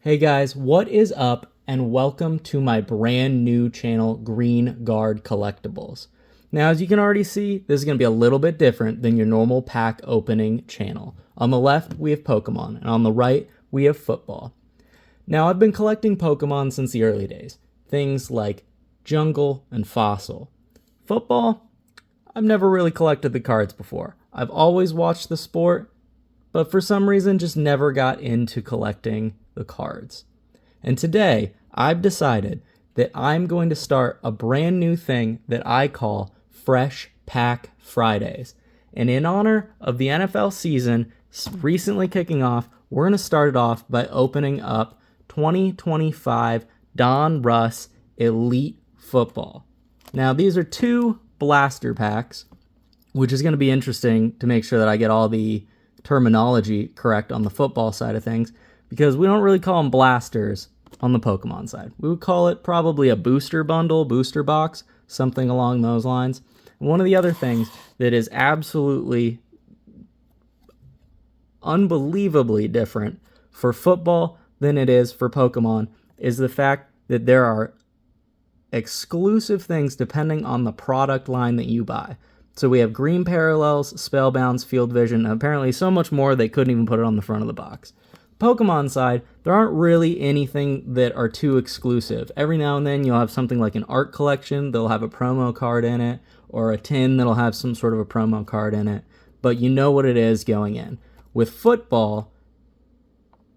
Hey guys, what is up and welcome to my brand new channel, Green Guard Collectibles. Now, as you can already see, this is going to be a little bit different than your normal pack opening channel. On the left, we have Pokemon, and on the right, we have football. Now, I've been collecting Pokemon since the early days. Things like Jungle and Fossil. Football, I've never really collected the cards before. I've always watched the sport, but for some reason just never got into collecting the cards. And today, I've decided that I'm going to start a brand new thing that I call Fresh Pack Fridays. And in honor of the NFL season recently kicking off, we're going to start it off by opening up 2025 Donruss Elite Football. Now, these are two blaster packs, which is going to be interesting to make sure that I get all the terminology correct on the football side of things, because we don't really call them blasters on the Pokemon side. We would call it probably a booster bundle, booster box, something along those lines. And one of the other things that is absolutely unbelievably different for football than it is for Pokemon is the fact that there are exclusive things depending on the product line that you buy. So we have green parallels, spellbounds, field vision, and apparently so much more they couldn't even put it on the front of the box. Pokemon side, there aren't really anything that are too exclusive. Every now and then you'll have something like an art collection that'll have a promo card in it, or a tin that'll have some sort of a promo card in it, but you know what it is going in. With football,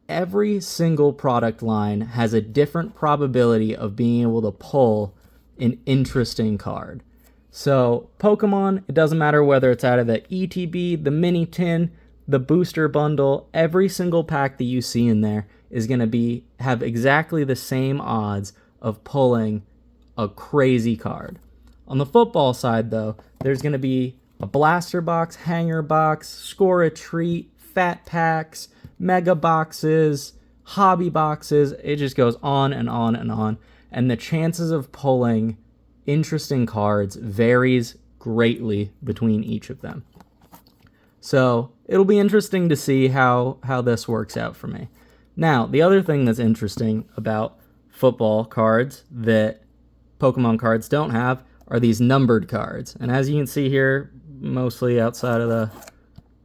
every single product line has a different probability of being able to pull an interesting card. So Pokemon, it doesn't matter whether it's out of the ETB, the mini tin, the booster bundle, every single pack that you see in there is going to have exactly the same odds of pulling a crazy card. On the football side, though, there's going to be a blaster box, hanger box, score a treat, fat packs, mega boxes, hobby boxes. It just goes on and on and on. And the chances of pulling interesting cards varies greatly between each of them. So it'll be interesting to see how this works out for me. Now, the other thing that's interesting about football cards that Pokemon cards don't have are these numbered cards. And as you can see here, mostly outside of the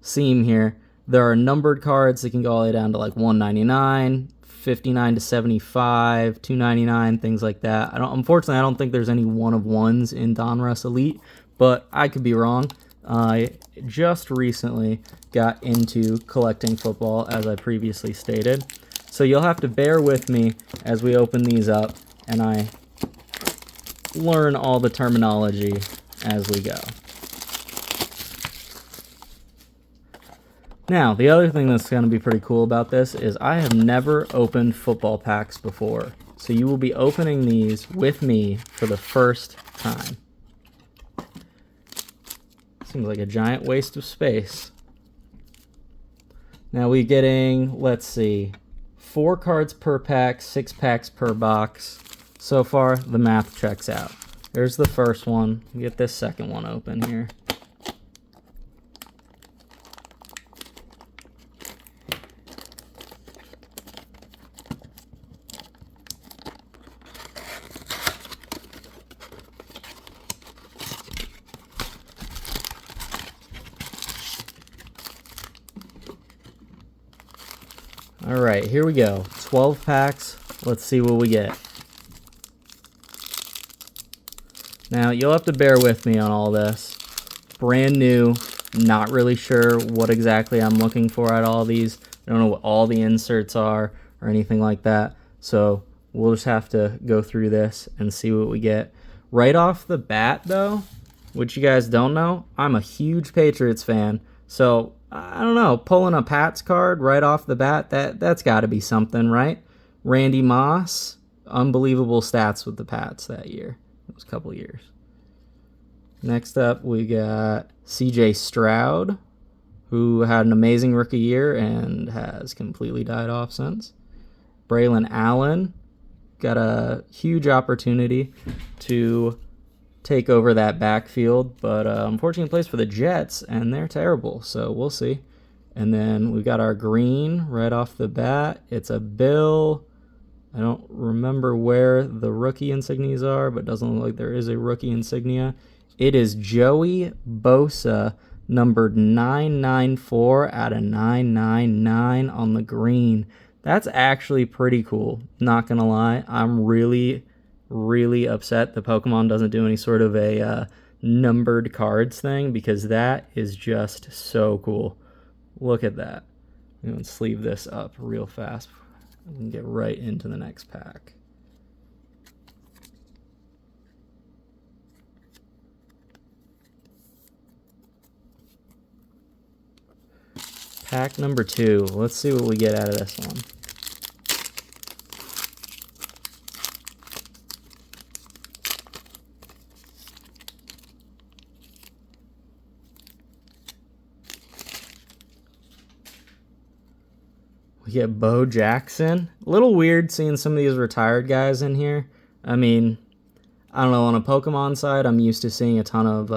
seam here, there are numbered cards that can go all the way down to like 199, 59 to 75, 299, things like that. Unfortunately, I don't think there's any one-of-ones in Donruss Elite, but I could be wrong. I just recently got into collecting football, as I previously stated. So you'll have to bear with me as we open these up and I learn all the terminology as we go. Now, the other thing that's going to be pretty cool about this is I have never opened football packs before. So you will be opening these with me for the first time. Seems like a giant waste of space. Now we're getting, let's see, 4 cards per pack, 6 packs per box. So far, the math checks out. There's the first one. Get this second one open here. All right, here we go. 12 packs. Let's see what we get. Now, you'll have to bear with me on all this. Brand new, not really sure what exactly I'm looking for at all these. I don't know what all the inserts are or anything like that. So we'll just have to go through this and see what we get. Right off the bat, though, which you guys don't know, I'm a huge Patriots fan. So I don't know, pulling a Pats card right off the bat, that's got to be something, right? Randy Moss, unbelievable stats with the Pats that year. It was a couple years. Next up, we got C.J. Stroud, who had an amazing rookie year and has completely died off since. Braylon Allen got a huge opportunity to take over that backfield, but unfortunately plays for the Jets, and they're terrible, so we'll see. And then we got our green right off the bat. It's a Bill. I don't remember where the rookie insignias are, but it doesn't look like there is a rookie insignia. It is Joey Bosa, numbered 994 out of 999 on the green. That's actually pretty cool. Not going to lie. I'm really, really upset that Pokemon doesn't do any sort of a numbered cards thing, because that is just so cool. Look at that. I'm going to sleeve this up real fast. We can get right into the next pack. Pack number 2. Let's see what we get out of this one. We get Bo Jackson. A little weird seeing some of these retired guys in here. I mean, I don't know, on a Pokemon side, I'm used to seeing a ton of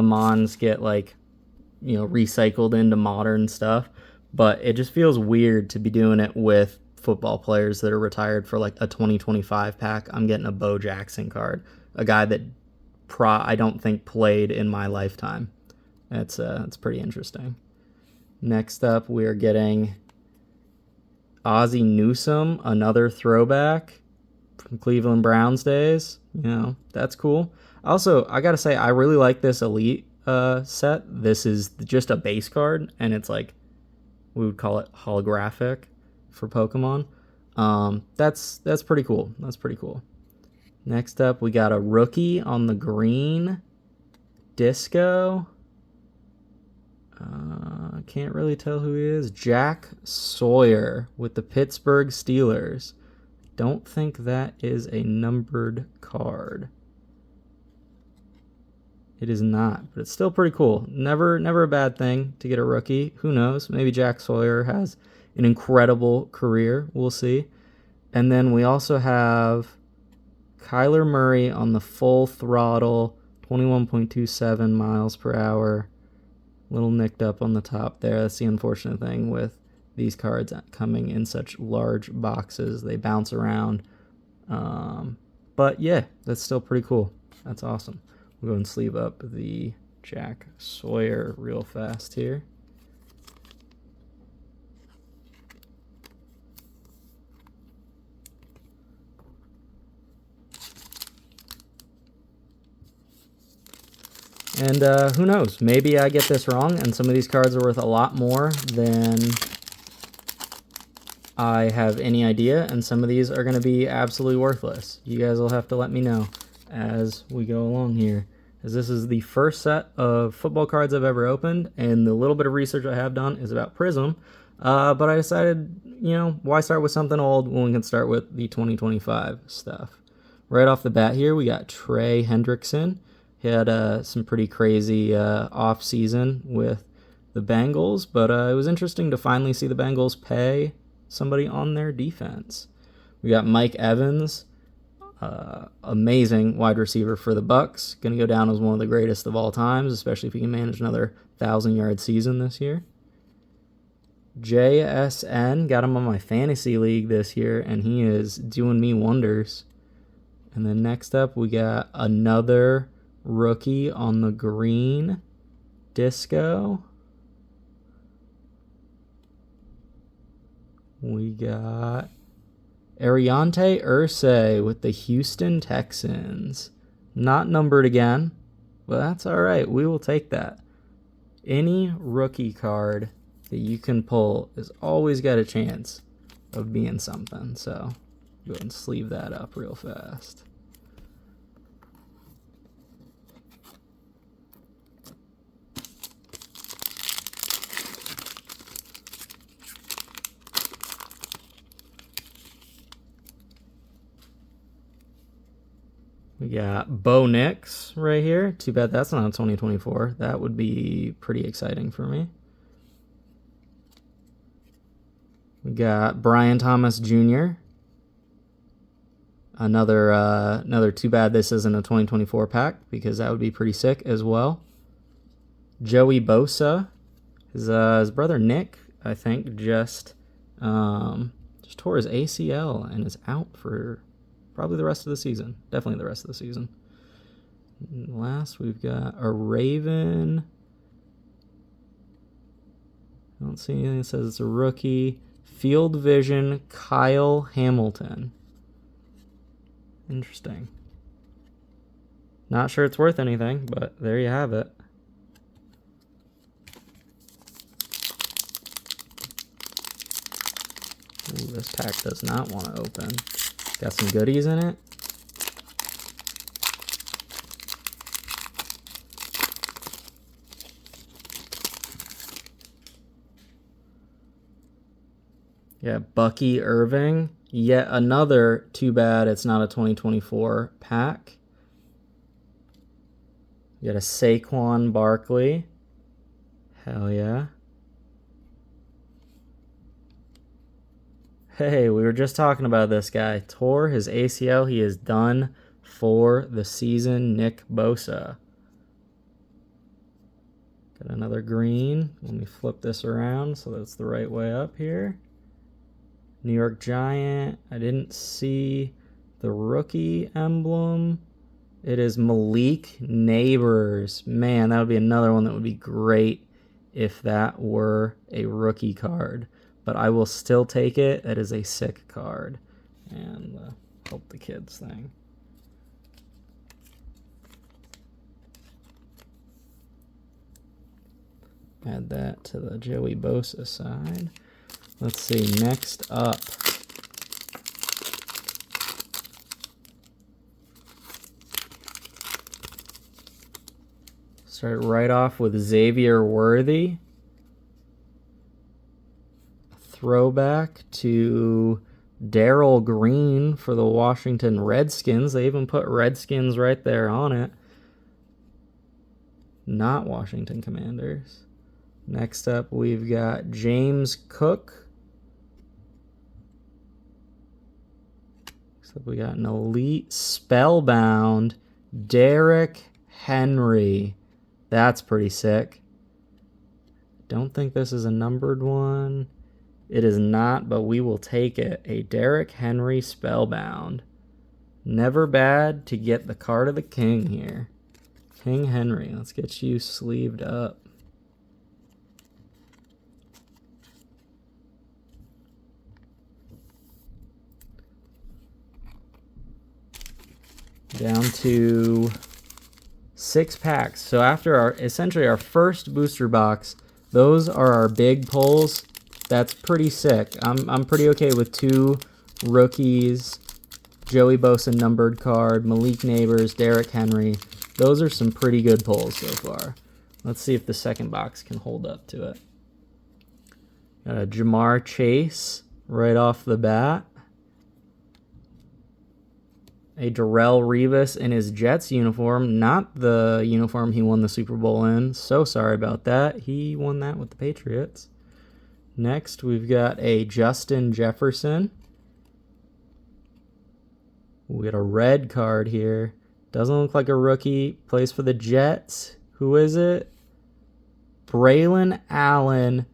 Mons get, like, you know, recycled into modern stuff, but it just feels weird to be doing it with football players that are retired for like a 2025 pack. I'm getting a Bo Jackson card, a guy that I don't think played in my lifetime. That's pretty interesting. Next up, we are getting Ozzie Newsome, another throwback from Cleveland Browns days. You know, that's cool. Also, I gotta say, I really like this Elite set. This is just a base card, and it's like, we would call it holographic for Pokemon. That's pretty cool. That's pretty cool. Next up, we got a rookie on the green, Disco. Can't really tell who he is. Jack Sawyer with the Pittsburgh Steelers. Don't think that is a numbered card. It is not, but it's still pretty cool. Never a bad thing to get a rookie. Who knows? Maybe Jack Sawyer has an incredible career. We'll see. And then we also have Kyler Murray on the full throttle, 21.27 miles per hour. Little nicked up on the top there. That's the unfortunate thing with these cards coming in such large boxes. They bounce around. But yeah, that's still pretty cool. That's awesome. We'll go and sleeve up the Jack Sawyer real fast here. And who knows? Maybe I get this wrong, and some of these cards are worth a lot more than I have any idea, and some of these are going to be absolutely worthless. You guys will have to let me know as we go along here, as this is the first set of football cards I've ever opened, and the little bit of research I have done is about Prism. But I decided, you know, why start with something old when we can start with the 2025 stuff? Right off the bat here, we got Trey Hendrickson. He had some pretty crazy off season with the Bengals, but it was interesting to finally see the Bengals pay somebody on their defense. We got Mike Evans, amazing wide receiver for the Bucks. Going to go down as one of the greatest of all times, especially if he can manage another 1,000-yard season this year. JSN, got him on my fantasy league this year, and he is doing me wonders. And then next up, we got another rookie on the green, Disco. We got Ariante Irsay with the Houston Texans. Not numbered again, but that's all right. We will take that. Any rookie card that you can pull has always got a chance of being something. So go ahead and sleeve that up real fast. We got Bo Nix right here. Too bad that's not 2024. That would be pretty exciting for me. We got Brian Thomas Jr. Another too bad this isn't a 2024 pack, because that would be pretty sick as well. Joey Bosa His brother Nick, I think, just tore his ACL and is out for probably the rest of the season. Definitely the rest of the season. And last, we've got a Raven. I don't see anything that says it's a rookie. Field Vision, Kyle Hamilton. Interesting. Not sure it's worth anything, but there you have it. Ooh, this pack does not want to open. Got some goodies in it. Yeah, Bucky Irving. Yet another, too bad it's not a 2024 pack. You got a Saquon Barkley. Hell yeah. Hey, we were just talking about this guy. Tore his ACL. He is done for the season. Nick Bosa. Got another green. Let me flip this around so that's the right way up here. New York Giant. I didn't see the rookie emblem. It is Malik Neighbors. Man, that would be another one that would be great if that were a rookie card. But I will still take it. That is a sick card. And help the kids thing. Add that to the Joey Bosa side. Let's see, next up. Start right off with Xavier Worthy. Throwback to Darrell Green for the Washington Redskins. They even put Redskins right there on it. Not Washington Commanders. Next up, we've got James Cook. Next up, we got an elite spellbound Derrick Henry. That's pretty sick. Don't think this is a numbered one. It is not, but we will take it. A Derrick Henry spellbound. Never bad to get the card of the king here. King Henry. Let's get you sleeved up. Down to 6 packs. So after essentially our first booster box, those are our big pulls. That's pretty sick. I'm pretty okay with 2 rookies, Joey Bosa numbered card, Malik Neighbors, Derrick Henry. Those are some pretty good pulls so far. Let's see if the second box can hold up to it. Got a Jamar Chase right off the bat. A Darrelle Revis in his Jets uniform, not the uniform he won the Super Bowl in. So sorry about that. He won that with the Patriots. Next, we've got a Justin Jefferson. We got a red card here. Doesn't look like a rookie. Plays for the Jets. Who is it? Braylon Allen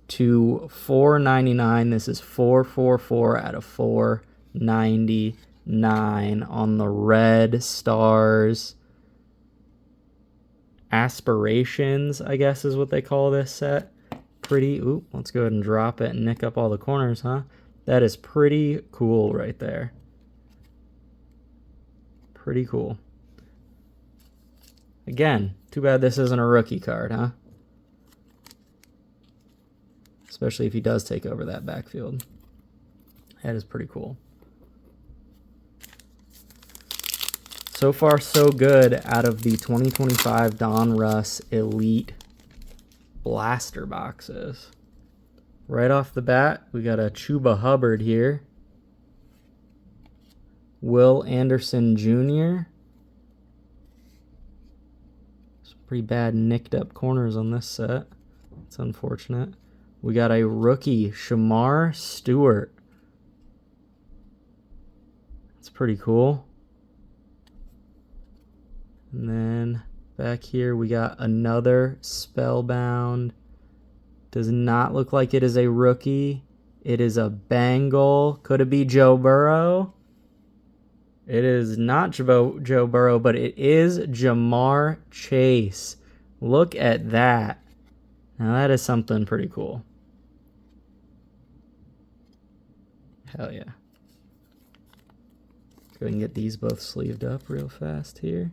to 499. This is 444 out of 499 on the Red Stars. Aspirations, I guess is what they call this set. Pretty, ooh, let's go ahead and drop it and nick up all the corners, huh? That is pretty cool right there. Pretty cool. Again, too bad this isn't a rookie card, huh? Especially if he does take over that backfield. That is pretty cool. So far, so good out of the 2025 Donruss Elite Blaster boxes. Right off the bat, we got a Chuba Hubbard here. Will Anderson Jr. Some pretty bad nicked up corners on this set. It's unfortunate. We got a rookie, Shamar Stewart. That's pretty cool. And then back here we got another Spellbound Does not look like it is a rookie. It is a Bengal. Could it be Joe Burrow? It is not Joe Burrow, but it is Jamar Chase. Look at that. Now that is something pretty cool. Hell yeah. Go ahead and get these both sleeved up real fast here.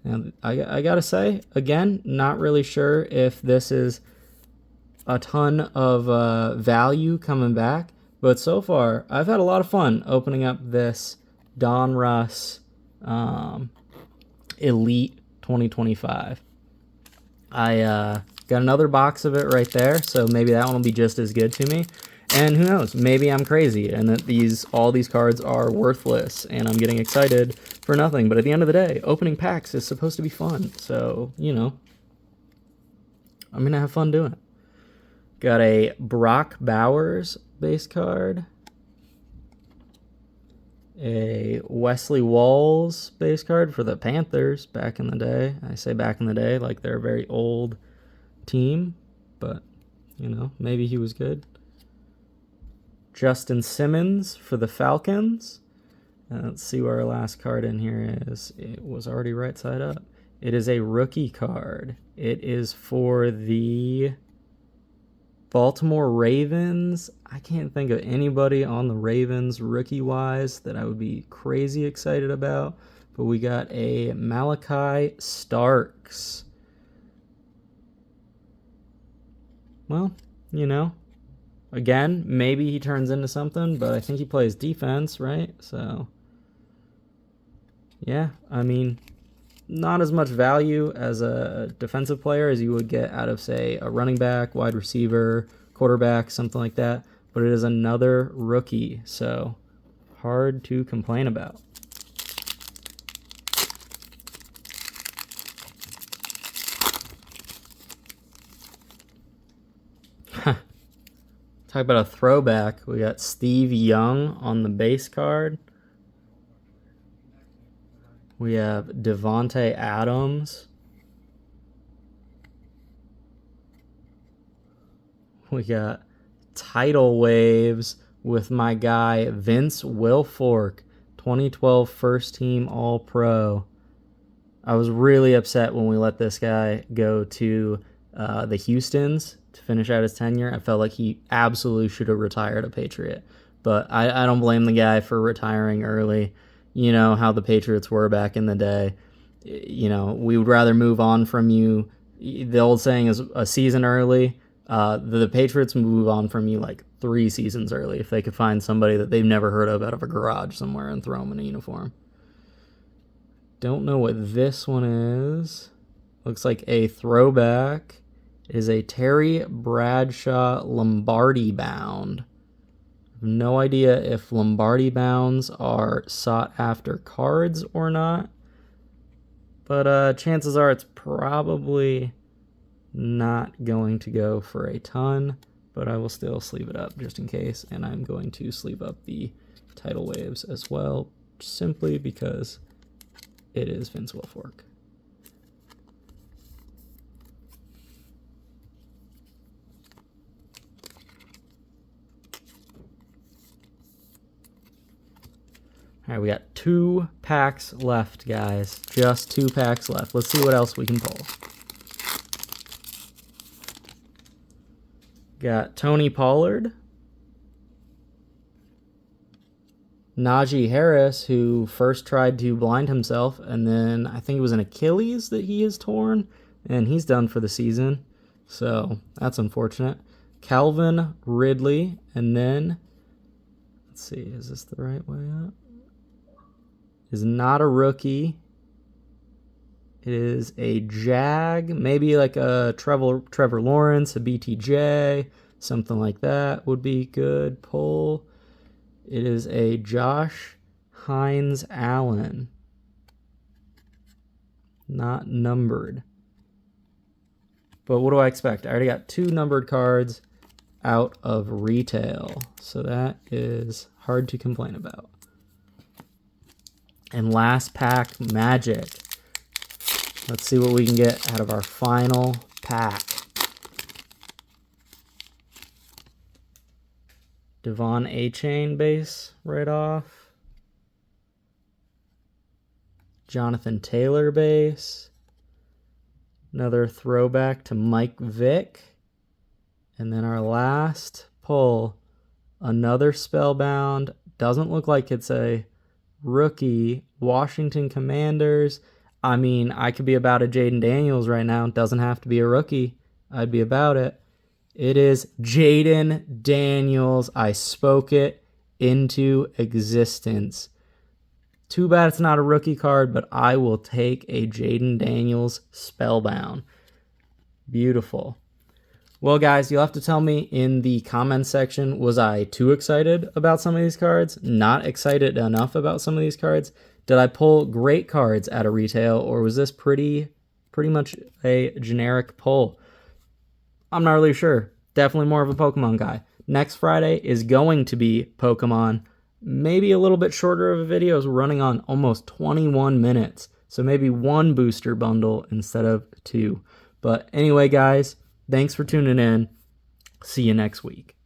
Now, I gotta say, again, not really sure if this is a ton of value coming back, but so far, I've had a lot of fun opening up this Donruss Elite 2025. I got another box of it right there, so maybe that one will be just as good to me. And who knows, maybe I'm crazy and that all these cards are worthless and I'm getting excited for nothing. But at the end of the day, opening packs is supposed to be fun. So, you know, I'm going to have fun doing it. Got a Brock Bowers base card. A Wesley Walls base card for the Panthers back in the day. I say back in the day like they're a very old team, but, you know, maybe he was good. Justin Simmons for the Falcons. Let's see where our last card in here is. It was already right side up. It is a rookie card. It is for the Baltimore Ravens. I can't think of anybody on the Ravens rookie-wise that I would be crazy excited about, but we got a Malachi Starks. Well, you know, again, maybe he turns into something, but I think he plays defense, right? So, yeah, I mean, not as much value as a defensive player as you would get out of, say, a running back, wide receiver, quarterback, something like that. But it is another rookie, so hard to complain about. Talk about a throwback. We got Steve Young on the base card. We have Devontae Adams. We got Tidal Waves with my guy Vince Wilfork, 2012 first team All-Pro. I was really upset when we let this guy go to the Houstons to finish out his tenure. I felt like he absolutely should have retired a Patriot. But I don't blame the guy for retiring early. You know how the Patriots were back in the day. You know, we would rather move on from you. The old saying is a season early. The Patriots move on from you like 3 seasons early if they could find somebody that they've never heard of out of a garage somewhere and throw them in a uniform. Don't know what this one is. Looks like a throwback. It is a Terry Bradshaw Lombardi bound. No idea if Lombardi bounds are sought after cards or not, but chances are it's probably not going to go for a ton, but I will still sleeve it up just in case, and I'm going to sleeve up the Tidal Waves as well, simply because it is Vince Wilfork. All right, we got 2 packs left, guys. Just 2 packs left. Let's see what else we can pull. Got Tony Pollard. Najee Harris, who first tried to blind himself, and then I think it was an Achilles that he has torn, and he's done for the season. So that's unfortunate. Calvin Ridley, and then, let's see, is this the right way up? Is not a rookie. It is a Jag, maybe like a Trevor Lawrence, a BTJ, something like that would be good pull. It is a Josh Hines Allen, not numbered. But what do I expect? I already got 2 numbered cards out of retail, so that is hard to complain about. And last pack, Magic. Let's see what we can get out of our final pack. Devon A-Chain base right off. Jonathan Taylor base. Another throwback to Mike Vick. And then our last pull, another Spellbound. Doesn't look like it's a rookie. Washington Commanders. I mean, I could be about a Jaden Daniels right now. It doesn't have to be a rookie. I'd be about it. It is Jaden Daniels. I spoke it into existence. Too bad it's not a rookie card, but I will take a Jaden Daniels Spellbound. Beautiful. Well, guys, you'll have to tell me in the comments section, was I too excited about some of these cards? Not excited enough about some of these cards? Did I pull great cards at a retail, or was this pretty much a generic pull? I'm not really sure. Definitely more of a Pokemon guy. Next Friday is going to be Pokemon. Maybe a little bit shorter of a video. We're running on almost 21 minutes. So maybe one booster bundle instead of two. But anyway, guys, thanks for tuning in. See you next week.